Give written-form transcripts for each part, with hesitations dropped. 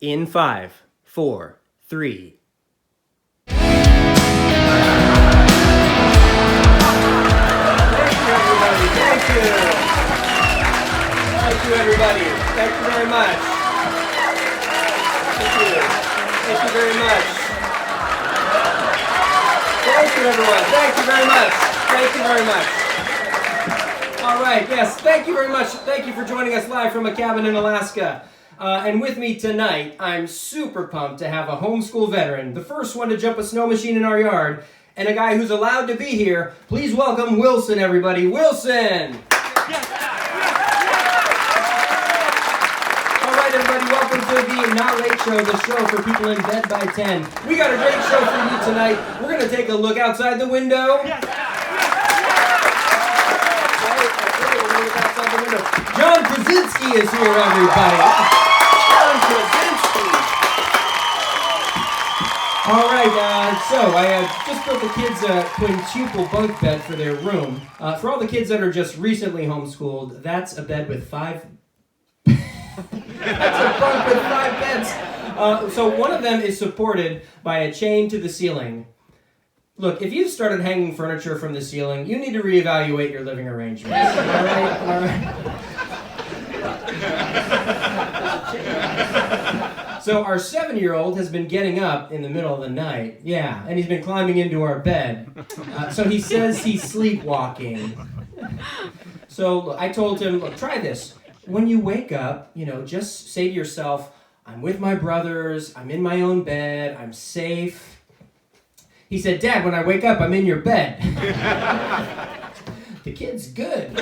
In 5, 4, 3. Thank you, everybody. Thank you very much. Thank you. Thank you very much. Thank you, everyone. Thank you very much. Thank you very much. All right, yes, thank you very much. Thank you for joining us live from a cabin in Alaska. And with me tonight, I'm super pumped to have a homeschool veteran, the first one to jump a snow machine in our yard, and a guy who's allowed to be here. Please welcome Wilson, everybody. Wilson! All right, everybody, welcome to the Not Late Show, the show for people in bed by 10. We got a great show for you tonight. We're going to take a look outside the window. John Krasinski is here, everybody. John Krasinski. All right, so I just built the kids a quintuple bunk bed for their room. For all the kids that are just recently homeschooled, that's a bed with 5. That's a bunk with 5 beds. So one of them is supported by a chain to the ceiling. Look, if you've started hanging furniture from the ceiling, you need to reevaluate your living arrangements. All right. So our 7-year-old has been getting up in the middle of the night. Yeah, and he's been climbing into our bed. So he says he's sleepwalking. So I told him, look, try this. When you wake up, just say to yourself, I'm with my brothers, I'm in my own bed, I'm safe. He said, Dad, when I wake up, I'm in your bed. The kid's good.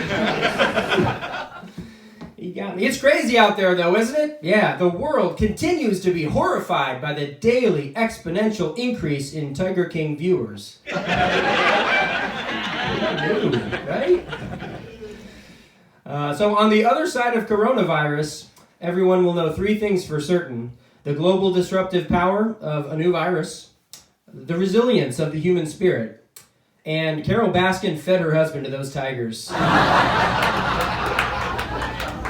He got me. It's crazy out there, though, isn't it? Yeah, the world continues to be horrified by the daily exponential increase in Tiger King viewers. Right? So on the other side of coronavirus, everyone will know 3 things for certain. The global disruptive power of a new virus, the resilience of the human spirit, and Carol Baskin fed her husband to those tigers. Come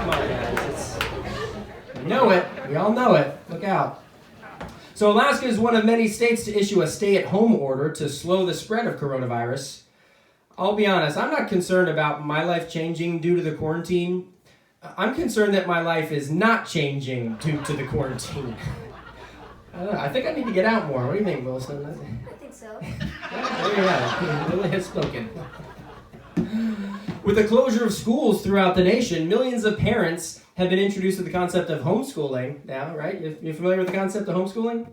on, guys. We know it. We all know it. Look out. So Alaska is one of many states to issue a stay-at-home order to slow the spread of coronavirus. I'll be honest, I'm not concerned about my life changing due to the quarantine. I'm concerned that my life is not changing due to the quarantine. I don't know. I think I need to get out more. What do you think, Wilson? I think so. Yeah, there you have it. Lily has spoken. With the closure of schools throughout the nation, millions of parents have been introduced to the concept of homeschooling now, right? You're familiar with the concept of homeschooling?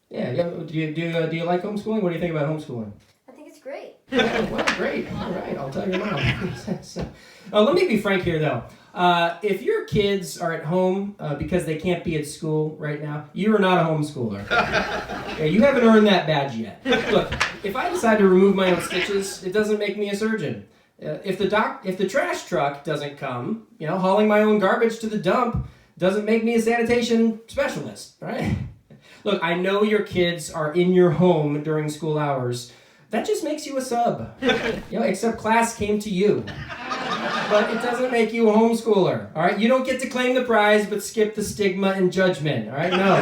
Yeah. Do you like homeschooling? What do you think about homeschooling? I think it's great. Well, great. All right, I'll tell your mom. Let me be frank here, though. If your kids are at home because they can't be at school right now, you are not a homeschooler. Yeah, you haven't earned that badge yet. Look, if I decide to remove my own stitches, it doesn't make me a surgeon. If the trash truck doesn't come, hauling my own garbage to the dump doesn't make me a sanitation specialist, right? Look, I know your kids are in your home during school hours. That just makes you a sub. Except class came to you. But it doesn't make you a homeschooler, all right? You don't get to claim the prize, but skip the stigma and judgment, all right? No.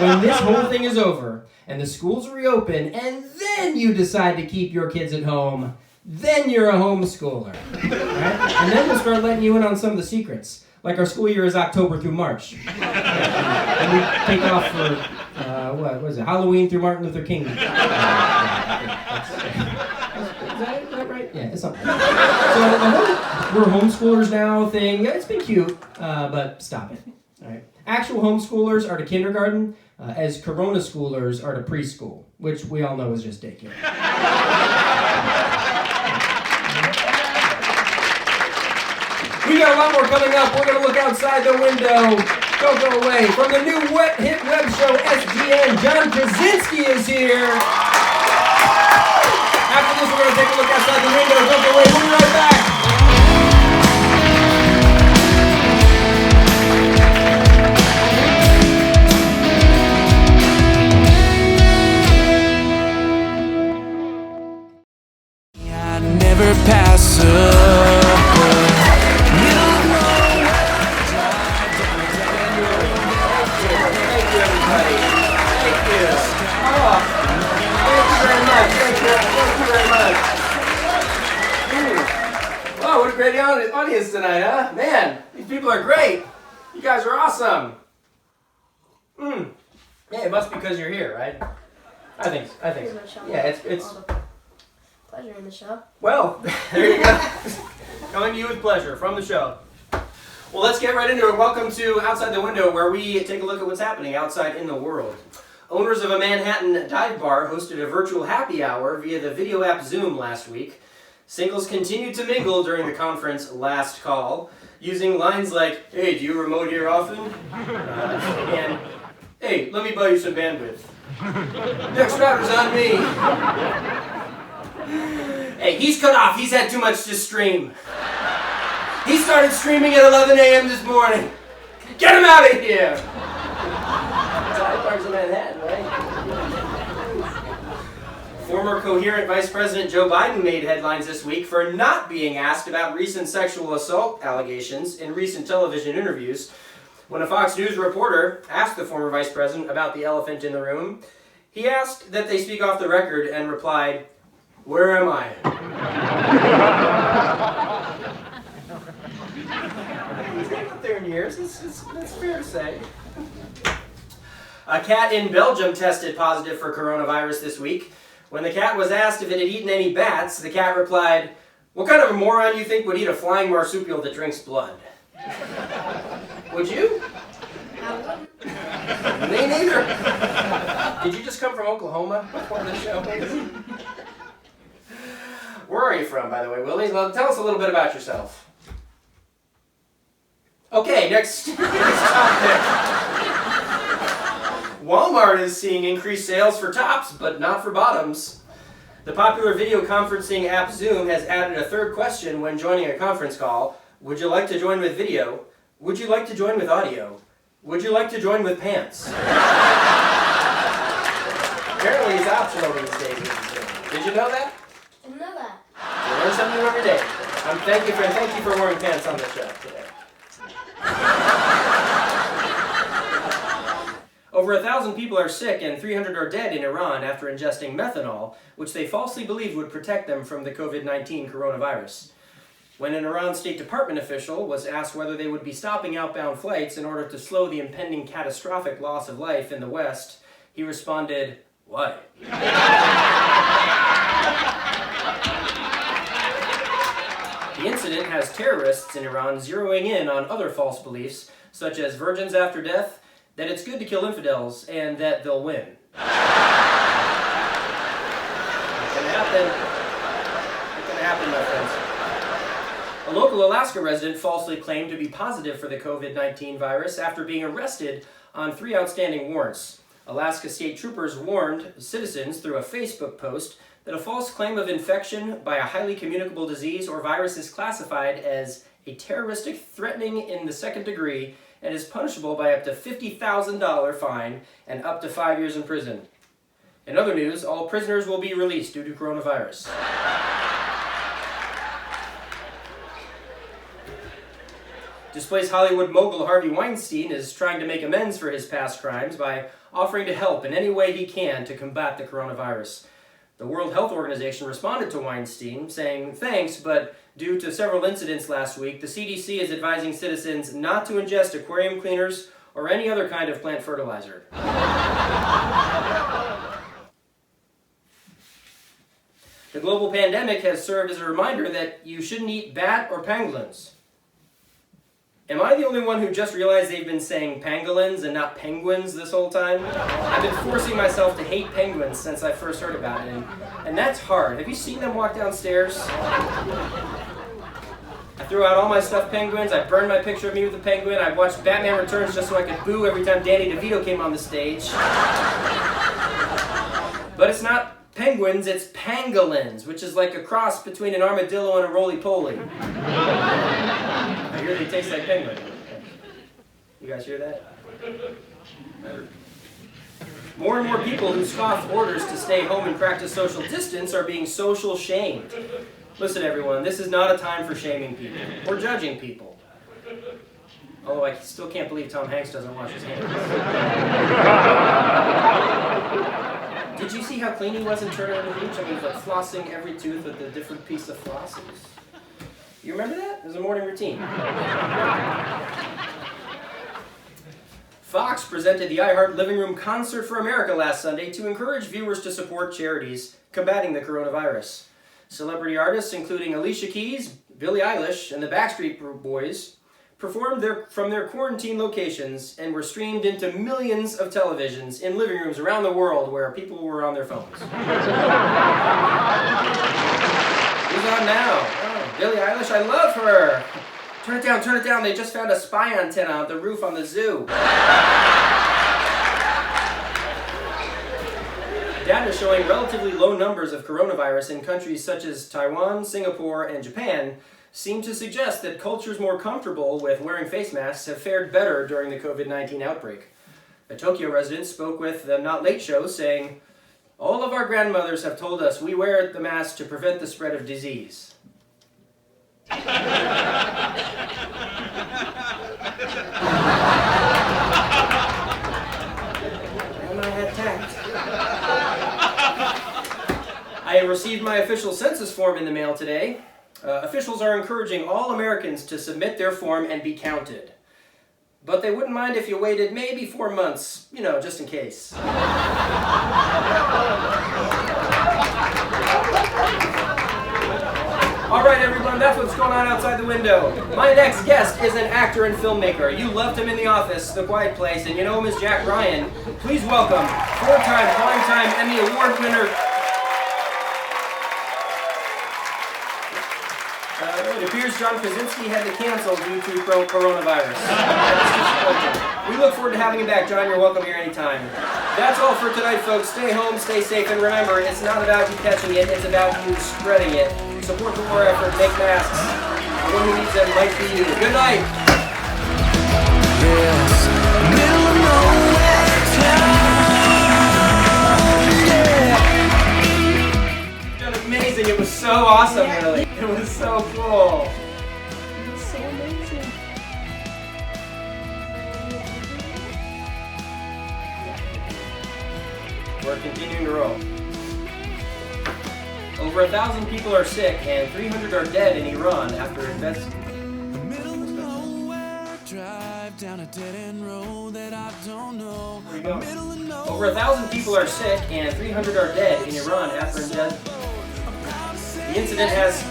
When this whole thing is over, and the schools reopen, and then you decide to keep your kids at home, then you're a homeschooler, all right? And then we'll start letting you in on some of the secrets. Like our school year is October through March. And we take off for, what is it, Halloween through Martin Luther King. Is that right? Yeah, it's something. So the whole we're homeschoolers now thing, it's been cute, but stop it. All right. Actual homeschoolers are to kindergarten, as coronaschoolers are to preschool, which we all know is just daycare. We got a lot more coming up. We're going to look outside the window. Don't go away. From the new hit web show, SGN, John Krasinski is here. After this, we're going to take a look outside the window. Don't go away. We'll be right back. I never pass up. Thank you very much. Wow, what a great audience tonight, huh? Man, these people are great. You guys are awesome. Yeah, it must be because you're here, right? I think so. Yeah, it's all the pleasure in the show. Well, there you go. Coming to you with pleasure from the show. Well, let's get right into it. Welcome to Outside the Window, where we take a look at what's happening outside in the world. Owners of a Manhattan dive bar hosted a virtual happy hour via the video app Zoom last week. Singles continued to mingle during the conference Last Call, using lines like, "Hey, do you remote here often?" And, "Hey, let me buy you some bandwidth." "Next router's on me." "Hey, he's cut off. He's had too much to stream. He started streaming at 11 a.m. this morning. Get him out of here!" Dive bars in Manhattan, right? Former Coherent Vice President Joe Biden made headlines this week for not being asked about recent sexual assault allegations in recent television interviews. When a Fox News reporter asked the former vice president about the elephant in the room, he asked that they speak off the record and replied, "Where am I?" He's getting up there in years, that's fair to say. A cat in Belgium tested positive for coronavirus this week. When the cat was asked if it had eaten any bats, the cat replied, "What kind of a moron you think would eat a flying marsupial that drinks blood?" Would you? I wouldn't. Me neither. Did you just come from Oklahoma before the show? Where are you from, by the way, Willie? Well, tell us a little bit about yourself. Okay, next topic. Walmart is seeing increased sales for tops, but not for bottoms. The popular video conferencing app Zoom has added a third question when joining a conference call. Would you like to join with video? Would you like to join with audio? Would you like to join with pants? Apparently it's optional these days with Zoom. Did you know that? I didn't know that. You learn something new every day. Thank you for wearing pants on the show today. Over 1,000 people are sick and 300 are dead in Iran after ingesting methanol, which they falsely believed would protect them from the COVID-19 coronavirus. When an Iran State Department official was asked whether they would be stopping outbound flights in order to slow the impending catastrophic loss of life in the West, he responded, "Why?" The incident has terrorists in Iran zeroing in on other false beliefs, such as virgins after death, that it's good to kill infidels, and that they'll win. It can happen. It can happen, my friends. A local Alaska resident falsely claimed to be positive for the COVID-19 virus after being arrested on 3 outstanding warrants. Alaska state troopers warned citizens through a Facebook post that a false claim of infection by a highly communicable disease or virus is classified as a terroristic threatening in the 2nd degree and is punishable by up to $50,000 fine and up to 5 years in prison. In other news, all prisoners will be released due to coronavirus. Displaced Hollywood mogul Harvey Weinstein is trying to make amends for his past crimes by offering to help in any way he can to combat the coronavirus. The World Health Organization responded to Weinstein, saying thanks, but due to several incidents last week, the CDC is advising citizens not to ingest aquarium cleaners or any other kind of plant fertilizer. The global pandemic has served as a reminder that you shouldn't eat bat or pangolins. Am I the only one who just realized they've been saying pangolins and not penguins this whole time? I've been forcing myself to hate penguins since I first heard about it, and that's hard. Have you seen them walk downstairs? I threw out all my stuffed penguins, I burned my picture of me with the penguin, I watched Batman Returns just so I could boo every time Danny DeVito came on the stage. But it's not penguins, it's pangolins, which is like a cross between an armadillo and a roly-poly. I hear they taste like penguin. You guys hear that? More and more people who scoff orders to stay home and practice social distance are being social shamed. Listen, everyone, this is not a time for shaming people or judging people. Although I still can't believe Tom Hanks doesn't wash his hands. Did you see how clean he was in Turner on the Beach? I mean, he was like flossing every tooth with a different piece of floss. You remember that? It was a morning routine. Fox presented the iHeart Living Room Concert for America last Sunday to encourage viewers to support charities combating the coronavirus. Celebrity artists including Alicia Keys, Billie Eilish, and the Backstreet Boys performed from their quarantine locations and were streamed into millions of televisions in living rooms around the world where people were on their phones. Who's on now? Oh, Billie Eilish, I love her! Turn it down, they just found a spy antenna on the roof on the zoo. Data showing relatively low numbers of coronavirus in countries such as Taiwan, Singapore, and Japan seem to suggest that cultures more comfortable with wearing face masks have fared better during the COVID-19 outbreak. A Tokyo resident spoke with the Not Late Show saying, "All of our grandmothers have told us we wear the mask to prevent the spread of disease." I received my official census form in the mail today. Officials are encouraging all Americans to submit their form and be counted. But they wouldn't mind if you waited maybe 4 months, you know, just in case. All right, everyone, that's what's going on outside the window. My next guest is an actor and filmmaker. You loved him in The Office, The Quiet Place, and you know him as Jack Ryan. Please welcome four-time Primetime Emmy Award winner. It appears John Krasinski had to cancel due to coronavirus. We look forward to having you back, John. You're welcome here anytime. That's all for tonight, folks. Stay home, stay safe, and remember, it's not about you catching it, it's about you spreading it. Support the war effort, make masks. The one who needs them might be you. Good night. Yes, middle of nowhere town, yeah. You've done amazing. It was so awesome, really. It was so cool. It's so amazing. We're continuing to roll. Over 1,000 people are sick and 300 are dead in Iran after Middle of nowhere, drive down a dead-end road that I don't know. Where you going? Middle of nowhere. Over 1,000 people are sick and 300 are dead in Iran after the incident has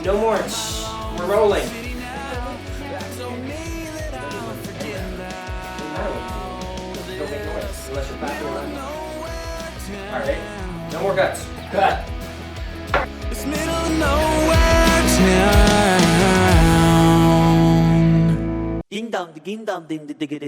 no more. Shh, we're rolling. Don't make noise unless you're clapping around. All right, no more cuts. Cut. It's middle of nowhere town. Ding dong, ding dong, ding ding ding.